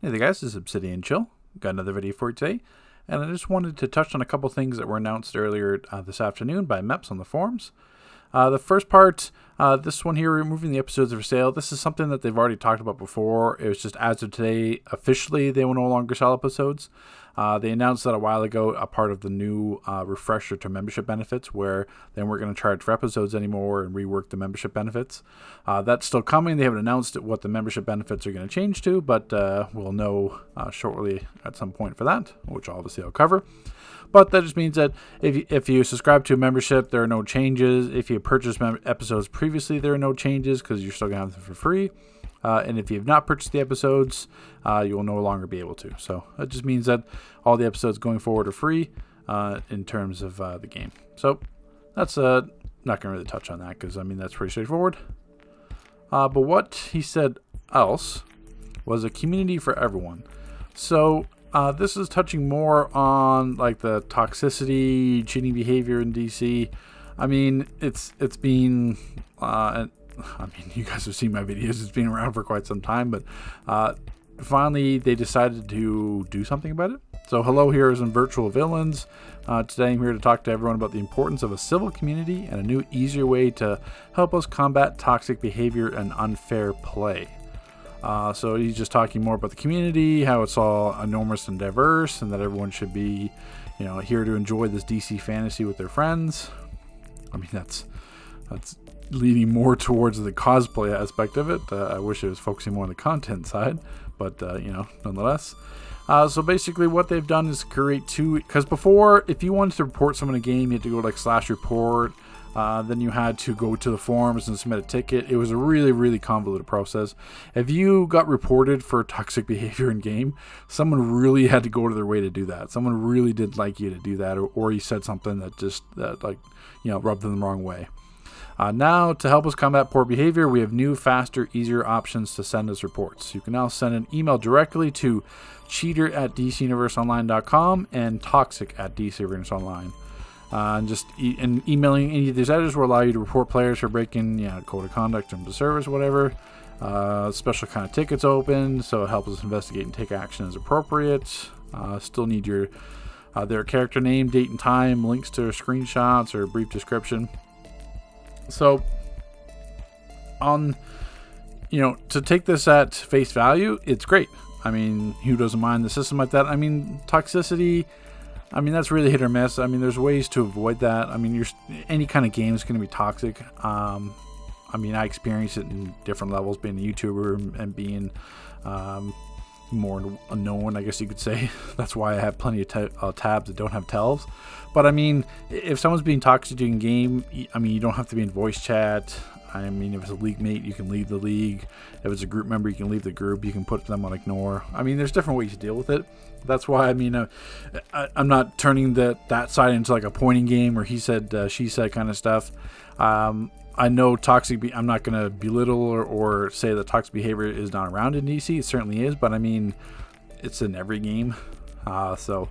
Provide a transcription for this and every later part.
Hey there guys, this is Obsidian Chill. Got another video for you today, and I just wanted to touch on a couple things that were announced earlier this afternoon by MEPs on the forums. The first part, this one here, removing the episodes for sale. This is something that they've already talked about before. It was just as of today, officially, they will no longer sell episodes. They announced that a while ago, a part of the new refresher to membership benefits, where they weren't going to charge for episodes anymore and rework the membership benefits. That's still coming. They haven't announced what the membership benefits are going to change to, but we'll know shortly at some point for that, which obviously I'll cover. But that just means that if you subscribe to a membership, there are no changes. If you purchased episodes previously, there are no changes because you're still going to have them for free. And if you have not purchased the episodes, you will no longer be able to. So that just means that all the episodes going forward are free in terms of the game. So that's not going to really touch on that because, I mean, that's pretty straightforward. But what he said else was a community for everyone. So this is touching more on like the toxicity, cheating behavior in DC. I mean, it's been... I mean, you guys have seen my videos. It's been around for quite some time, but finally they decided to do something about it. So hello, here is some virtual villains. Today I'm here to talk to everyone about the importance of a civil community and a new, easier way to help us combat toxic behavior and unfair play. So he's just talking more about the community, how it's all enormous and diverse, and that everyone should be, you know, here to enjoy this DC fantasy with their friends. I mean, that's leading more towards the cosplay aspect of it. I wish it was focusing more on the content side, but you know, nonetheless. So basically what they've done is create two, because before, if you wanted to report someone in a game, you had to go like /report, then you had to go to the forums and submit a ticket. It was a really convoluted process. If you got reported for toxic behavior in game, someone really had to go to their way to do that. Someone really didn't like you to do that, or you said something that like, you know, rubbed them the wrong way. Now, to help us combat poor behavior, we have new, faster, easier options to send us reports. You can now send an email directly to cheater@dcuniverseonline.com and toxic@dcuniverseonline. And emailing any of these editors will allow you to report players for breaking, you know, code of conduct, terms of service, whatever. Special kind of tickets open, so it helps us investigate and take action as appropriate. Still need their character name, date and time, links to screenshots, or a brief description. So, you know, to take this at face value, it's great. I mean, who doesn't mind the system like that? I mean, toxicity, I mean, that's really hit or miss. I mean, there's ways to avoid that. I mean, any kind of game is going to be toxic. I mean, I experience it in different levels, being a YouTuber and being more unknown, I guess you could say. That's why I have plenty of tabs that don't have tells. But I mean, if someone's being toxic in game, I mean, you don't have to be in voice chat. I mean, if it's a league mate, you can leave the league. If it's a group member, you can leave the group. You can put them on ignore. I mean, there's different ways to deal with it. That's why, I mean, I'm not turning that side into like a pointing game or he said, she said kind of stuff. I know toxic, I'm not going to belittle or say that toxic behavior is not around in DC. It certainly is, but I mean, it's in every game. So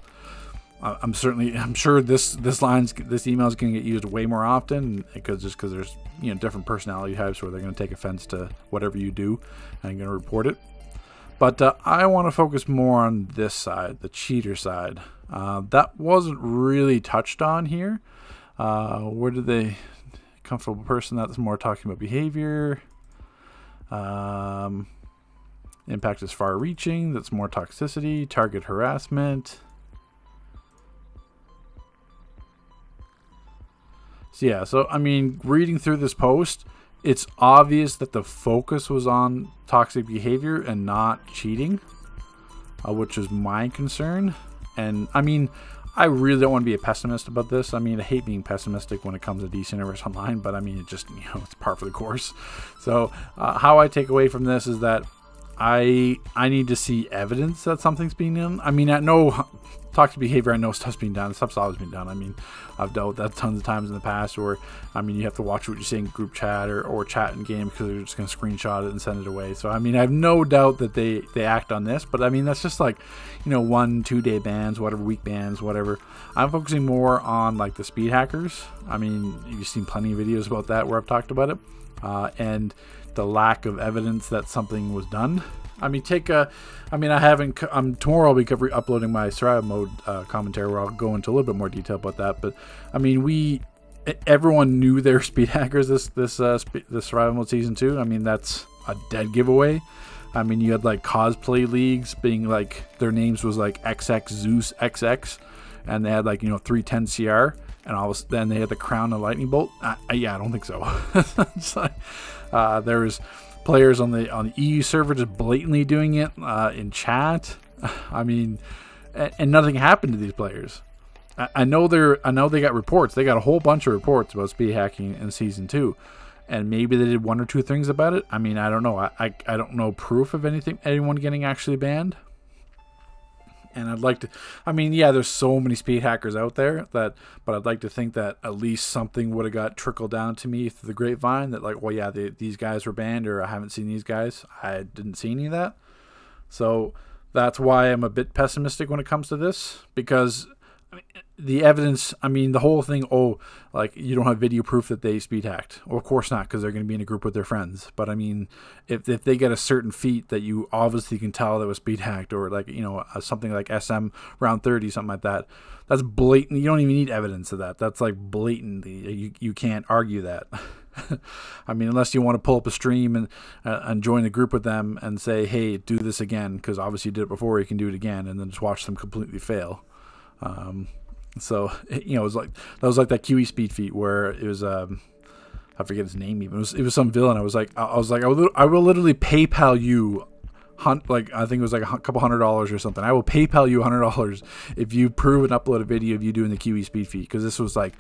I'm sure this email is going to get used way more often because there's, you know, different personality types where they're going to take offense to whatever you do and going to report it. But I want to focus more on this side, the cheater side. That wasn't really touched on here. Where did they... Comfortable person, that's more talking about behavior. Impact is far reaching, that's more toxicity. Target harassment. So yeah, so I mean, reading through this post, it's obvious that the focus was on toxic behavior and not cheating, which is my concern. And I mean, I really don't want to be a pessimist about this. I mean, I hate being pessimistic when it comes to DC Universe Online, but I mean, it just, you know, it's par for the course. So how I take away from this is that I need to see evidence that something's being done. I mean, I know toxic behavior, I know stuff's being done. Stuff's always been done. I mean, I've dealt with that tons of times in the past where, I mean, you have to watch what you say in group chat or chat in game because they're just going to screenshot it and send it away. So, I mean, I have no doubt that they act on this, but I mean, that's just like, you know, 1-2 day bans, whatever, week bans, whatever. I'm focusing more on like the speed hackers. I mean, you've seen plenty of videos about that where I've talked about it. And the lack of evidence that something was done. I mean, I haven't. Tomorrow I'll be uploading my survival mode commentary where I'll go into a little bit more detail about that. But I mean, everyone knew they were speed hackers this survival mode season 2. I mean, that's a dead giveaway. I mean, you had like cosplay leagues being like their names was like XX Zeus XX, and they had like 310 CR, and then they had the crown and lightning bolt. Yeah, I don't think so. It's like, there was players on the EU server just blatantly doing it in chat. I mean, and nothing happened to these players. I know they got reports. They got a whole bunch of reports about speed hacking in season 2. And maybe they did 1 or 2 things about it. I mean, I don't know. I don't know proof of anyone getting actually banned. And I'd like to, I mean, yeah, there's so many speed hackers out there but I'd like to think that at least something would have got trickled down to me through the grapevine that like, well, yeah, these guys were banned, or I haven't seen these guys. I didn't see any of that. So that's why I'm a bit pessimistic when it comes to this, because the evidence, I mean, the whole thing, like, you don't have video proof that they speed hacked. Well, of course not, because they're going to be in a group with their friends. But I mean, if they get a certain feat that you obviously can tell that was speed hacked, or like, something like SM round 30, something like that, that's blatant. You don't even need evidence of that. That's like blatantly, you can't argue that. I mean, unless you want to pull up a stream and join the group with them and say, hey, do this again, because obviously you did it before, you can do it again, and then just watch them completely fail. So it was like that QE speed feat where it was I forget his name even. It was some villain. I was like I will literally PayPal you, like I think it was like a couple $100 or something. I will PayPal you $100 if you prove and upload a video of you doing the QE speed feat, because this was like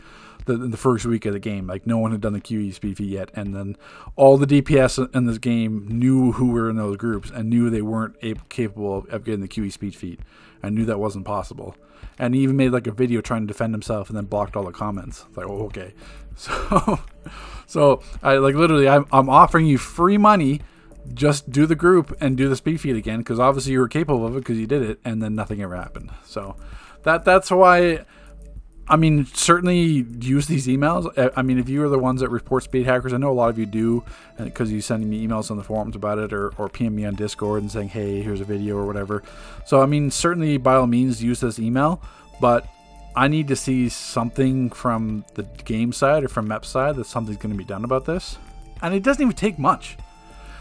the first week of the game. Like no one had done the QE speed feat yet, and then all the DPS in this game knew who were in those groups and knew they weren't capable of getting the QE speed feat. I knew that wasn't possible. And he even made like a video trying to defend himself and then blocked all the comments. It's like, oh, okay. So I like literally, I'm offering you free money. Just do the group and do the speed feed again, because obviously you were capable of it because you did it, and then nothing ever happened. So that's why, I mean, certainly use these emails. I mean, if you are the ones that report speed hackers, I know a lot of you do, because you send me emails on the forums about it, or PM me on Discord and saying, hey, here's a video or whatever. So, I mean, certainly by all means use this email, but I need to see something from the game side or from MEP side that something's going to be done about this. And it doesn't even take much.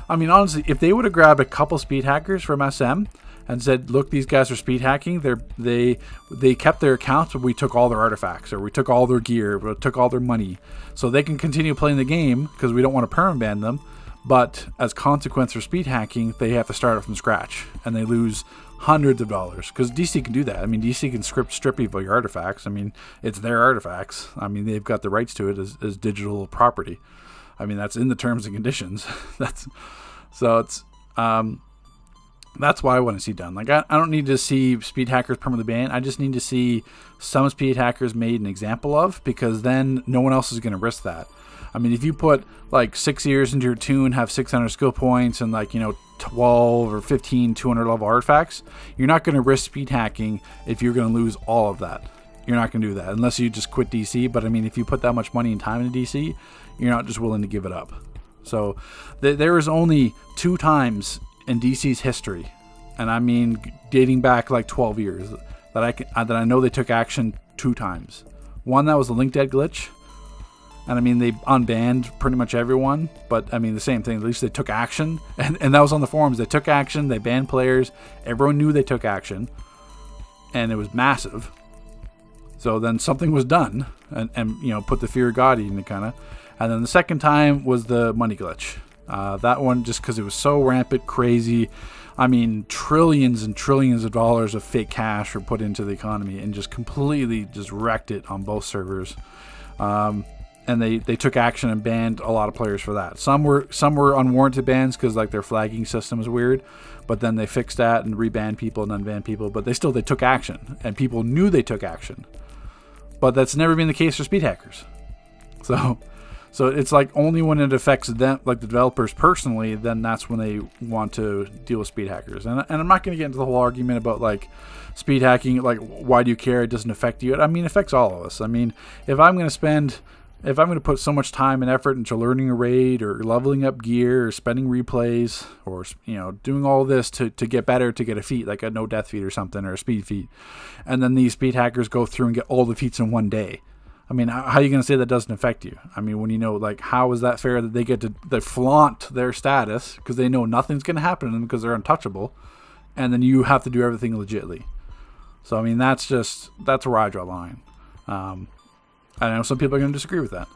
I mean, honestly, if they would have grabbed a couple speed hackers from SM and said, look, these guys are speed hacking, they kept their accounts, but we took all their artifacts, or we took all their gear, we took all their money, so they can continue playing the game because we don't want to permaban them, but as consequence for speed hacking, they have to start it from scratch, and they lose hundreds of dollars, because DC can do that. I mean, DC can strip you of your artifacts. I mean, it's their artifacts. I mean, they've got the rights to it as digital property. I mean, that's in the terms and conditions. That's why I want to see done. Like, I don't need to see speed hackers permanently banned. I just need to see some speed hackers made an example of, because then no one else is going to risk that. I mean, if you put like 6 years into your toon, have 600 skill points, and like 12 or 15 200 level artifacts, you're not going to risk speed hacking if you're going to lose all of that. You're not going to do that unless you just quit DC. But I mean, if you put that much money and time into DC, you're not just willing to give it up. So there is only 2 times in DC's history, and I mean dating back like 12 years, that I know they took action 2 times. One, that was the link dead glitch, and I mean they unbanned pretty much everyone, but I mean the same thing, at least they took action, and that was on the forums. They took action, they banned players, everyone knew they took action, and it was massive. So then something was done, and put the fear of God in it kind of. And then the second time was the money glitch. That one, just because it was so rampant, crazy. I mean, trillions and trillions of dollars of fake cash were put into the economy and just completely just wrecked it on both servers. And they took action and banned a lot of players for that. Some were unwarranted bans because like their flagging system is weird, but then they fixed that and rebanned people and unbanned people. But they took action, and people knew they took action. But that's never been the case for speed hackers. So it's like only when it affects them, like the developers personally, then that's when they want to deal with speed hackers. And I'm not going to get into the whole argument about like speed hacking, like why do you care? It doesn't affect you. I mean, it affects all of us. I mean, if I'm going to spend if I'm going to put so much time and effort into learning a raid or leveling up gear or spending replays or, you know, doing all this to get better, to get a feat like a no death feat or something, or a speed feat, and then these speed hackers go through and get all the feats in one day, I mean, how are you going to say that doesn't affect you? I mean, when you know, like, how is that fair that they get to they flaunt their status because they know nothing's going to happen to them because they're untouchable, and then you have to do everything legitly? So, I mean, that's where I draw the line. I know some people are going to disagree with that.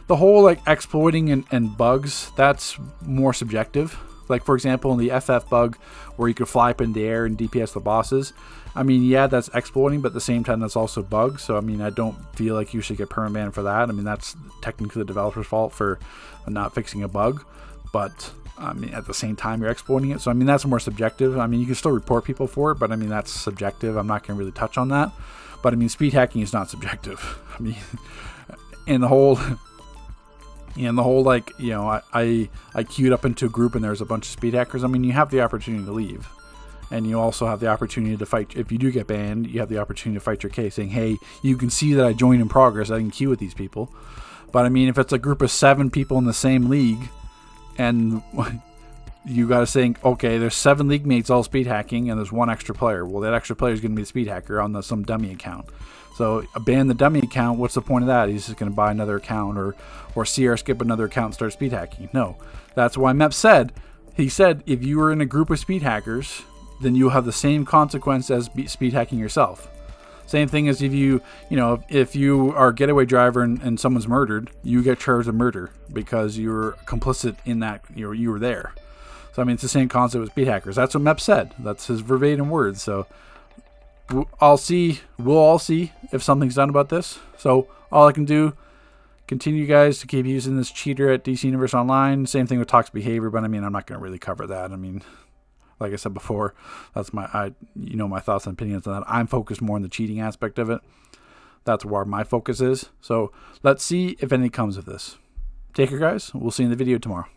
The whole, like, exploiting and bugs, that's more subjective. Like, for example, in the FF bug where you could fly up in the air and DPS the bosses, I mean, yeah, that's exploiting, but at the same time, that's also bugs. So, I mean, I don't feel like you should get permaban for that. I mean, that's technically the developer's fault for not fixing a bug. But, I mean, at the same time, you're exploiting it. So, I mean, that's more subjective. I mean, you can still report people for it, but, I mean, that's subjective. I'm not going to really touch on that. But, I mean, speed hacking is not subjective. I mean, and the whole, like, you know, I queued up into a group and there's a bunch of speed hackers. I mean, you have the opportunity to leave. And you also have the opportunity to fight. If you do get banned, you have the opportunity to fight your case, saying, hey, you can see that I joined in progress. I didn't queue with these people. But, I mean, if it's a group of 7 people in the same league, and you got to think, okay, there's 7 league mates all speed hacking, and there's 1 extra player. Well, that extra player is going to be the speed hacker on some dummy account. So ban the dummy account. What's the point of that? He's just going to buy another account or CR skip another account and start speed hacking. No, that's why Mep said. He said if you were in a group of speed hackers, then you'll have the same consequence as speed hacking yourself. Same thing as if you are a getaway driver and someone's murdered, you get charged of murder because you're complicit in that. You were there. So I mean, it's the same concept with speed hackers. That's what Mep said. That's his verbatim words. So we'll all see if something's done about this. So all I can do, continue guys to keep using this cheater at DC Universe Online. Same thing with toxic behavior, but I mean, I'm not going to really cover that. I mean, like I said before, that's my thoughts and opinions on that. I'm focused more on the cheating aspect of it. That's where my focus is. So let's see if anything comes of this. Take care, guys. We'll see you in the video tomorrow.